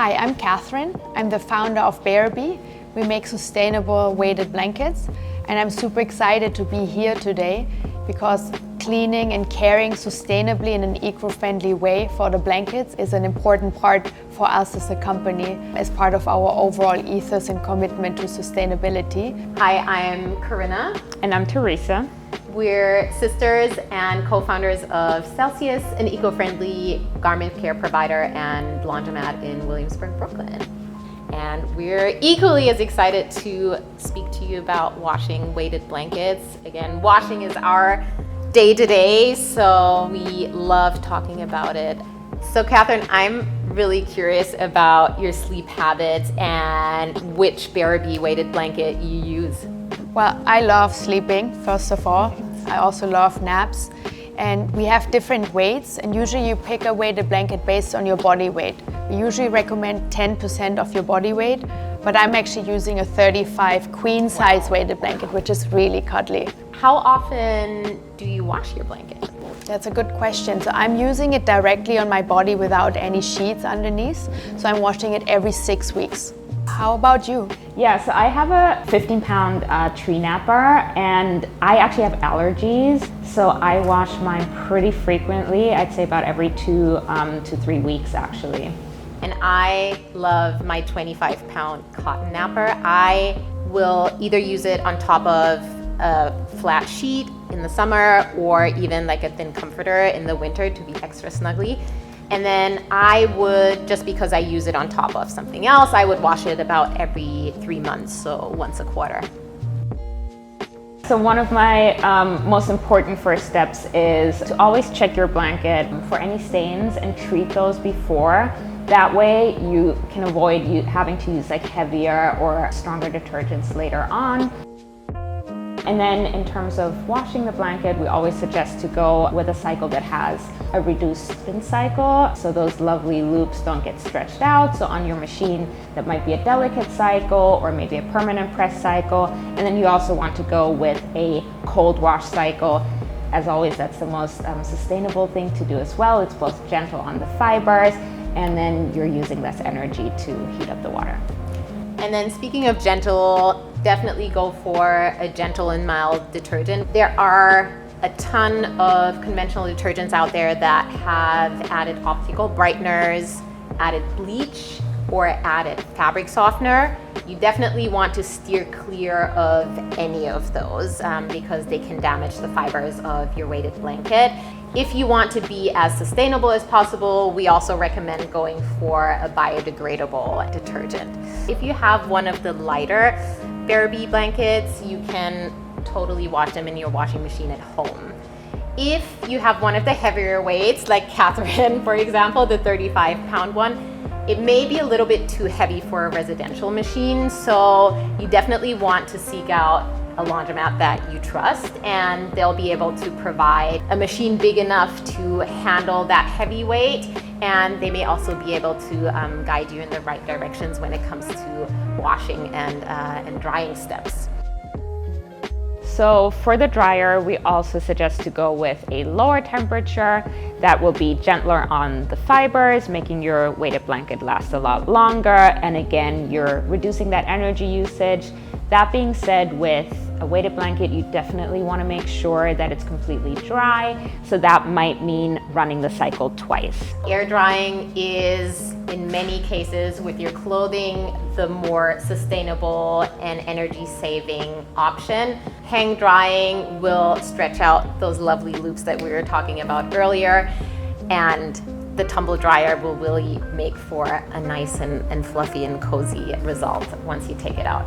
Hi, I'm Kathrin. I'm the founder of Bearaby. We make sustainable weighted blankets, and I'm super excited to be here today because cleaning and caring sustainably in an eco-friendly way for the blankets is an important part for us as a company as part of our overall ethos and commitment to sustainability. Hi, I'm Corinna. And I'm Theresa. We're sisters and co-founders of Celsius, an eco-friendly garment care provider and laundromat in Williamsburg, Brooklyn. And we're equally as excited to speak to you about washing weighted blankets. Again, washing is our day-to-day, so we love talking about it. So Kathrin, I'm really curious about your sleep habits and which Bearaby weighted blanket you use. Well, I love sleeping, first of all. I also love naps. And we have different weights, and usually you pick a weighted blanket based on your body weight. We usually recommend 10% of your body weight, but I'm actually using a 35 queen size weighted blanket, which is really cuddly. How often do you wash your blanket? That's a good question. So I'm using it directly on my body without any sheets underneath. So I'm washing it every 6 weeks. How about you? Yeah, so I have a 15-pound tree napper, and I actually have allergies, so I wash mine pretty frequently. I'd say about every 2 to 3 weeks, actually. And I love my 25-pound cotton napper. I will either use it on top of a flat sheet in the summer or even like a thin comforter in the winter to be extra snuggly. And then I would, just because I use it on top of something else, I would wash it about every 3 months, so once a quarter. So one of my most important first steps is to always check your blanket for any stains and treat those before. That way you can avoid having to use like heavier or stronger detergents later on. And then in terms of washing the blanket, we always suggest to go with a cycle that has a reduced spin cycle, so those lovely loops don't get stretched out. So on your machine, that might be a delicate cycle or maybe a permanent press cycle. And then you also want to go with a cold wash cycle. As always, that's the most sustainable thing to do as well. It's both gentle on the fibers, and then you're using less energy to heat up the water. And then speaking of gentle, definitely go for a gentle and mild detergent. There are a ton of conventional detergents out there that have added optical brighteners, added bleach, or added fabric softener. You definitely want to steer clear of any of those because they can damage the fibers of your weighted blanket. If you want to be as sustainable as possible, we also recommend going for a biodegradable detergent. If you have one of the lighter Bearaby blankets, you can totally wash them in your washing machine at home. If you have one of the heavier weights, like Kathrin, for example, the 35-pound one, it may be a little bit too heavy for a residential machine, so you definitely want to seek out a laundromat that you trust, and they'll be able to provide a machine big enough to handle that heavy weight, and they may also be able to guide you in the right directions when it comes to washing and drying steps. So for the dryer, we also suggest to go with a lower temperature that will be gentler on the fibers, making your weighted blanket last a lot longer. And again, you're reducing that energy usage. That being said, with a weighted blanket, you definitely want to make sure that it's completely dry. So that might mean running the cycle twice. Air drying is, in many cases with your clothing, the more sustainable and energy-saving option. Hang drying will stretch out those lovely loops that we were talking about earlier, and the tumble dryer will really make for a nice and fluffy and cozy result once you take it out.